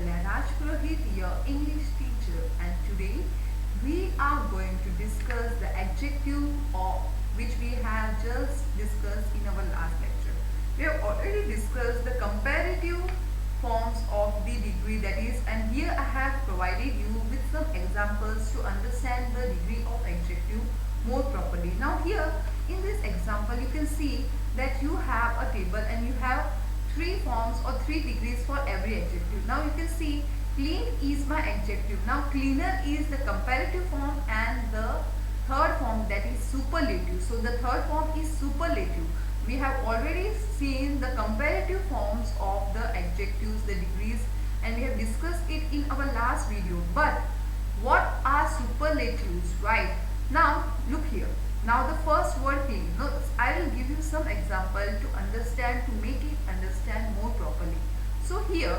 Kaulya Rajpurohit, your English teacher, and today we are going to discuss the adjective of which we have just discussed in our last lecture. We have already discussed the comparative forms of the degree, that is, and here I have provided you with some examples to understand the degree of adjective more properly. Now here in this example you can see that you have a table and you have three forms or three degrees for every adjective. Now you can see clean is my adjective. Now cleaner is the comparative form and the third form, that is superlative. So the third form is superlative. We have already seen the comparative forms of the adjectives, the degrees, and we have discussed it in our last video. But what are superlatives, right? Now look here. Now the first word clean. Now I will give you some example to understand, to make it understand more properly. So here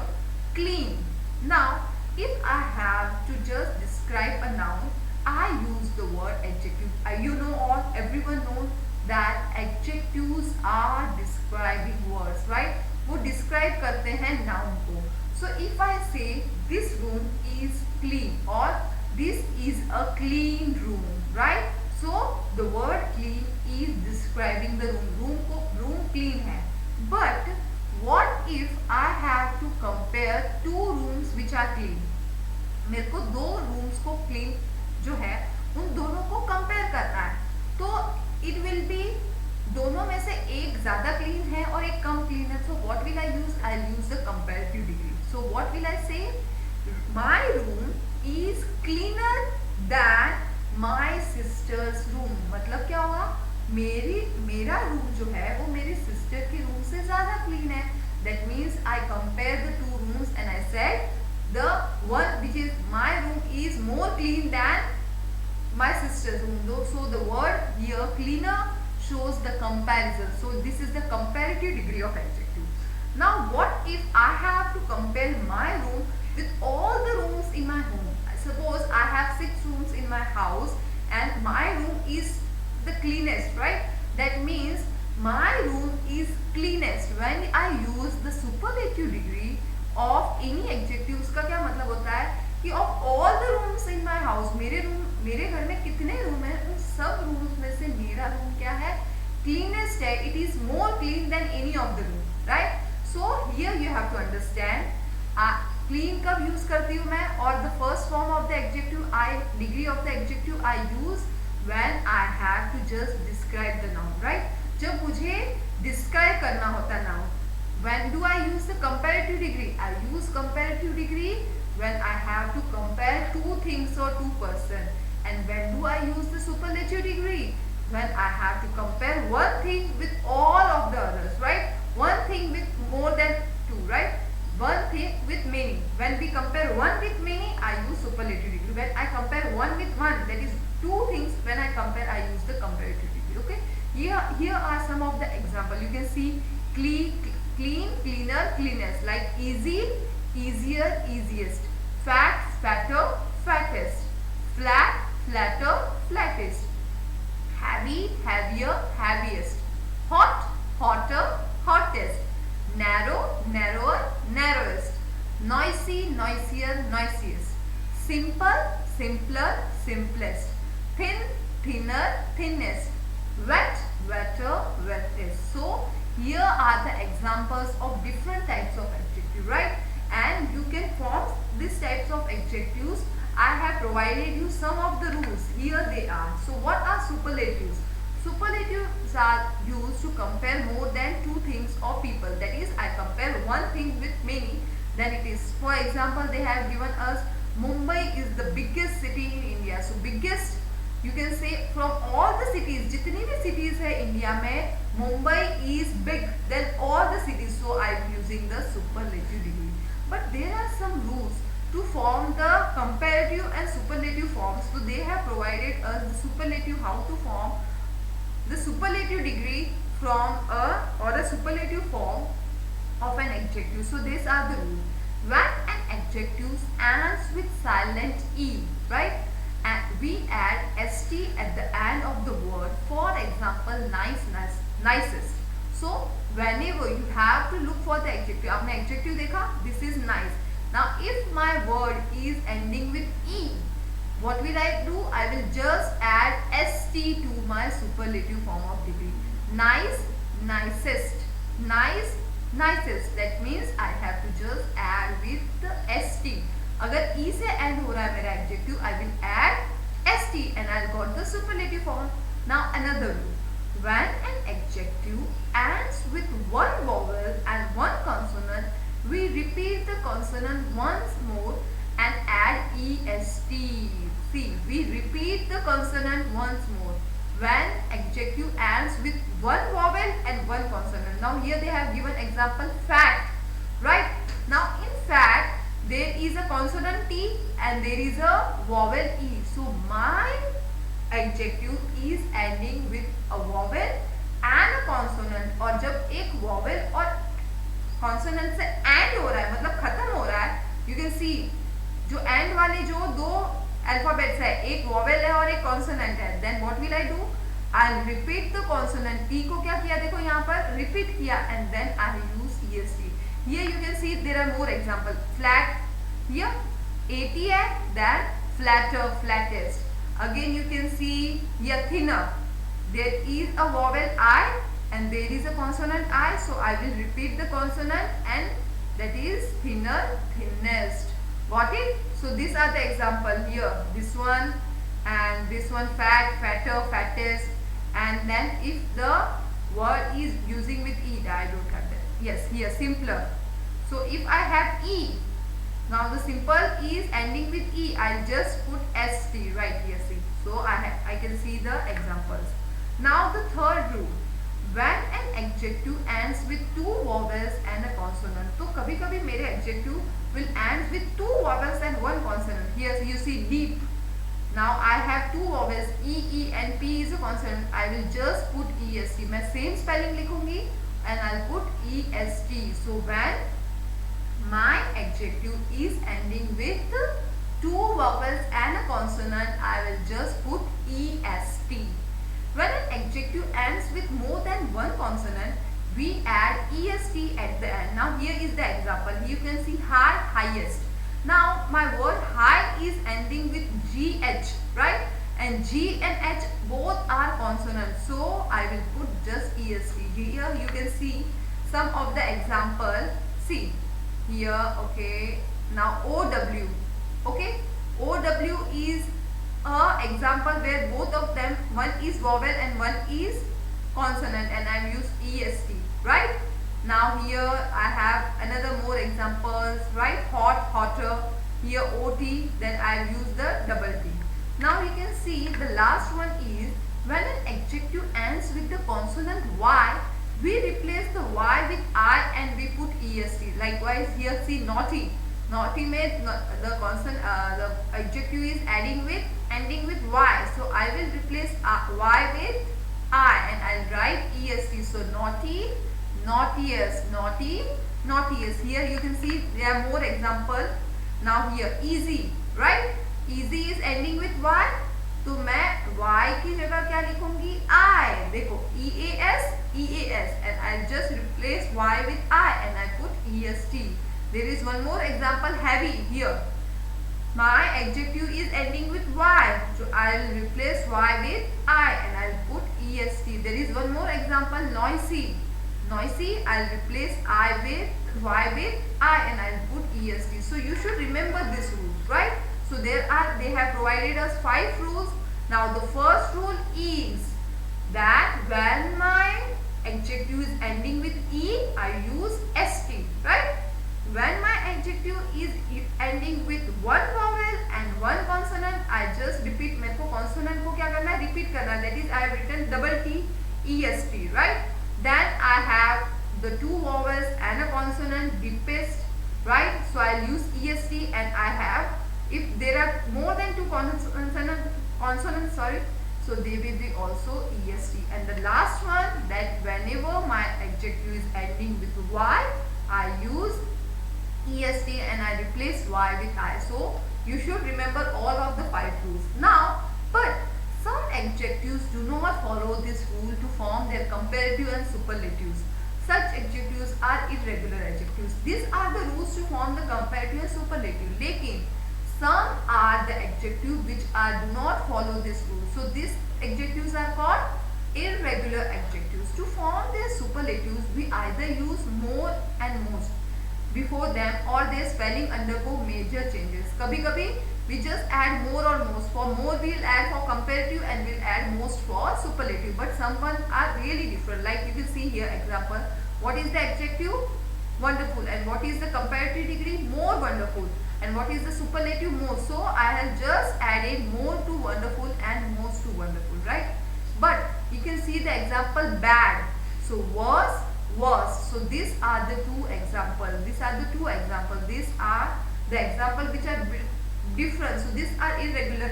clean. Now if I have to just describe a noun, I use the word adjective. You know, all everyone knows that adjectives are describing words, right? वो describe करते हैं noun को. So if I say this room is clean or this is a clean room, right? So the word clean is describing the room. Room clean है. But what if I have to compare two rooms which are clean? मेरे को दो rooms को clean जो है उन दोनों को compare करना है. तो it will be दोनों में से एक ज़्यादा clean है और एक कम clean है. So what will I use? I'll use the comparative degree. So what will I say? My room is cleaner than my sister's room. मतलब क्या होगा? मेरा रूम जो है वो मेरी सिस्टर के रूम से ज़्यादा क्लीन है. That means I compare the two rooms and I said the one which is my room is more clean than my sister's room. So the word here cleaner shows the comparison. So this is the comparative degree of adjective. Now what if I have to compare my room with all the rooms in my home? Suppose I have 6 rooms in my house and my room is the cleanest, right? That means my room is cleanest. When I use the superlative degree of any adjective, उसका क्या मतलब होता है कि of all the rooms in my house, मेरे घर में कितने रूम हैं, उन सब रूम्स में से मेरा रूम क्या है? Cleanest है. It is more clean than any of the room, right? So here you have to understand. Clean कब यूज करती हूँ मैं, और the first form of the adjective, degree of the adjective I use when I have to just describe the noun, right? जब मुझे describe करना होता है noun. When do I use the comparative degree? I use comparative degree when I have to compare two things or two persons. And when do I use the superlative degree? When I have to compare one thing with all of the others, right? One thing with more than two, right? One thing with many. When we compare one with many, I use superlative degree. When I compare one with one, that is two things, when I compare, I use the comparative degree. Okay. Here are some of the examples. You can see clean, cleaner, cleanest. Like easy, easier, easiest. Fat, fatter, fattest. Flat, flatter, flattest. Heavy, heavier, heaviest. Hot, hotter, hottest. Narrow, narrower, narrowest. Noisy, noisier, noisiest. Simple, simpler, simplest. Thin, thinner, thinnest. Wet, wetter, wettest. So here are the examples of different types of adjectives, right? And you can form these types of adjectives. I have provided you some of the rules. Here they are. So what are superlatives? Superlatives are used to compare more than two things or people. That is, I compare one thing with many. Then it is, for example, they have given us Mumbai is the biggest city in India. So biggest, you can say from all the cities, जितनी भी cities है India में, Mumbai is big than all the cities. So I am using the superlative degree. But there are some rules to form the comparative and superlative forms. So they have provided us the superlative, how to form the superlative degree from a superlative form of an adjective. So these are the rules. When an adjective ends with silent e, right, and we add st at the end of the word. For example, niceness, nicest. So whenever you have to look for the adjective, आपने adjective देखा, this is nice. Now if my word is ending with E, what will I do? I will just add st to my superlative form of degree. Nice, nicest. Nice, nicest. That means I have to just add with the st. अगर e से end हो रहा है मेरा adjective, I will add st and I'll got the superlative form. Now another rule. When an adjective ends with one vowel and one consonant, we repeat the consonant once more and add est. See, we repeat the consonant once more when adjective ends with one vowel and one consonant. Now here they have given example fact, right? Now in fact there is a consonant T and there is a vowel E. So my adjective is ending with a vowel and a consonant. और जब एक vowel और consonant से end हो रहा है, मतलब खत्म हो रहा है, you can see जो end वाले जो दो alphabets है, एक vowel है और एक consonant है, then what will I do? I'll repeat the consonant. T को क्या किया, देखो यहाँ पर repeat किया and then I use est. Here you can see there are more example. Flat, here at है, then flatter, flattest. Again you can see here thinner. There is a vowel I and there is a consonant I, so I will repeat the consonant and that is thinner, thinnest. Got it? So these are the example here. This one and this one, fat, fatter, fattest, and then if the word is using with E, I don't have that. Yes, here simpler. So if I have E, now the simple is ending with E, I'll just put st right here. See, so I can see the examples. Now the third rule. When an adjective ends with two vowels and a consonant, तो कभी कभी मेरे adjective will end with two vowels and one consonant. Here you see deep. Now I have two vowels E and P is a consonant. I will just put est. मैं same spelling लिखूंगी and I'll put est. So when my adjective is ending with two vowels and a consonant, I will just put est. When an adjective ends with more than one consonant, we add est at the end. Now here is the example. You can see high, highest. Now my word high is ending with gh, right? And g and h both are consonants, so I will put just est. Here you can see some of the example. See here, okay. Now ow, okay. Ow is example where both of them, one is vowel and one is consonant, and I use est, right? Now here I have another more examples, right? Hot, hotter. Here ot, then I use the double t. Now you can see the last one is when an adjective ends with the consonant y, we replace the y with I and we put est. Likewise here see naughty. Naughty means the consonant, the adjective is ending with y, so I will replace y with I and I'll write est. So naughty, naughtiest, naughty, naughtiest. Here you can see there are more examples. Now here easy, right? Easy is ending with y, तो मैं y की जगह क्या लिखूंगी? I. देखो eas, eas, and I'll just replace y with I and I put est. There is one more example, heavy. Here my adjective is ending with y, so I'll replace y with I and I'll put est. There is one more example, noisy. Noisy, I'll replace I with y with I and I'll put est. So you should remember this rule, right? So they have provided us 5 rules. Now the first rule is that when my adjective is ending with e, I use st, right? When my adjective is ending with one vowel and one consonant, I just repeat. मेरे को consonant को क्या करना है? Repeat करना है. That is, I have written double t, est, right? Then I have the two vowels and a consonant, deepest, right? So I'll use est and I have, if there are more than two consonants, sorry, so they will be also est. And the last one, that whenever my adjective is ending with y, I use est and I replace y with I. So you should remember all of the 5 rules. Now, but some adjectives do not follow this rule to form their comparative and superlatives. Such adjectives are irregular adjectives. These are the rules to form the comparative and superlative. लेकिन some are the adjectives which do not follow this rule. So these adjectives are called irregular adjectives. To form their superlatives, we either use more and most before them or their spelling undergo major changes. कभी कभी we just add more or most. For more we'll add for comparative and we'll add most for superlative. But some one are really different. Like you can see here example. What is the adjective? Wonderful. And what is the comparative degree? More wonderful. And what is the superlative? More. So I have just added more to wonderful and most to wonderful, right? But you can see the example bad. So worse, worse. So these are the two examples. These are the two examples. These are the examples which are different. So these are irregular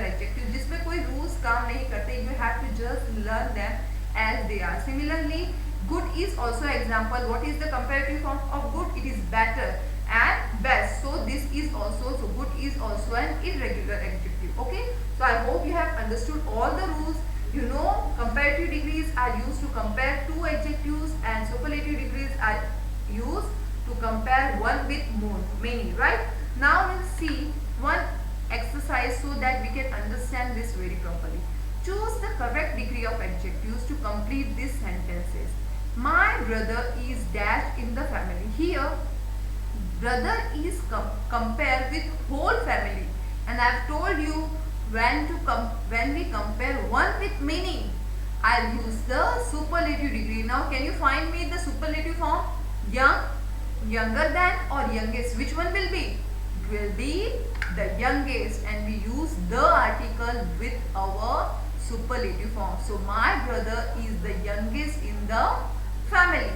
adjectives जिसमें कोई rules काम नहीं करते. You have to just learn them as they are. Similarly, good is also example. What is the comparative form of good? It is better and best. So this is also, so good is also an irregular adjective. Okay. So I hope you have understood all the rules. You know, comparative degrees are used to compare two adjectives and superlative degrees are used to compare one with more, many, right? Now we'll see one exercise so that we can understand this very properly. Choose the correct degree of adjectives to complete these sentences. My brother is dash in the family. Here, brother is compared with whole family, and I have told you when we compare one with many, I'll use the superlative degree. Now, can you find me the superlative form? Young, younger than, or youngest? Which one will be? It will be the youngest, and we use the article with our superlative form. So my brother is the youngest in the family.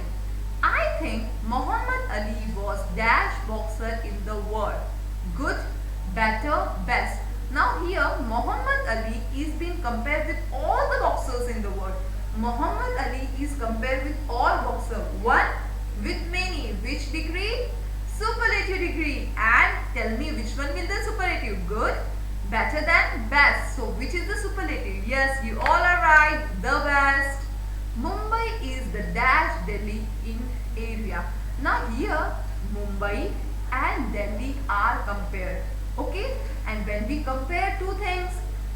I think Muhammad Ali was dash boxer in the world. Good, better, best. Now here Muhammad Ali is being compared with all the boxers in the world. Muhammad Ali is compared with all boxers. One with many. Which degree? Superlative degree. And tell me which one will the superlative? Good, better than, best. So which is the superlative? Yes, you all are right. The best. Mumbai is the dash Delhi in area. Now here Mumbai and Delhi are compared. Okay, and when we compare two things,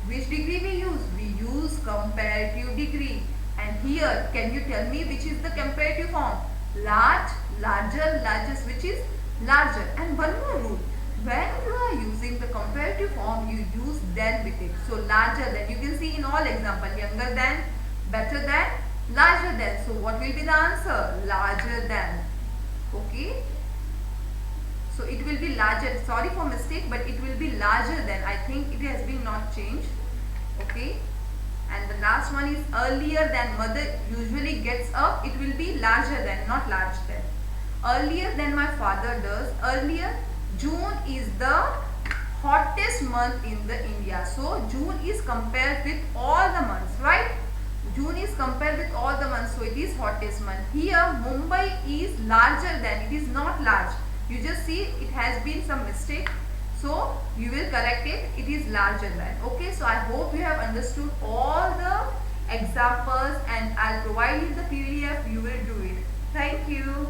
which degree we use? We use comparative degree. And here, can you tell me which is the comparative form? Large, larger, largest, which is larger. And one more rule, when you are using the comparative form, you use than with it. So larger than, you can see in all example, younger than, better than, larger than. So what will be the answer? Larger than. Okay. So it will be larger. Sorry for mistake, but it will be larger than. I think it has been not changed. Okay. And the last one is earlier than. Mother usually gets up. It will be larger than, not large than. Earlier than my father does. Earlier. June is the hottest month in the India. So June is compared with all the months, right? June is compared with all the months. So it is hottest month. Here Mumbai is larger than. It is not large. You just see it has been some mistake. So you will correct it. It is larger than. Okay. So I hope you have understood all the examples and I'll provide you the PDF. You will do it. Thank you.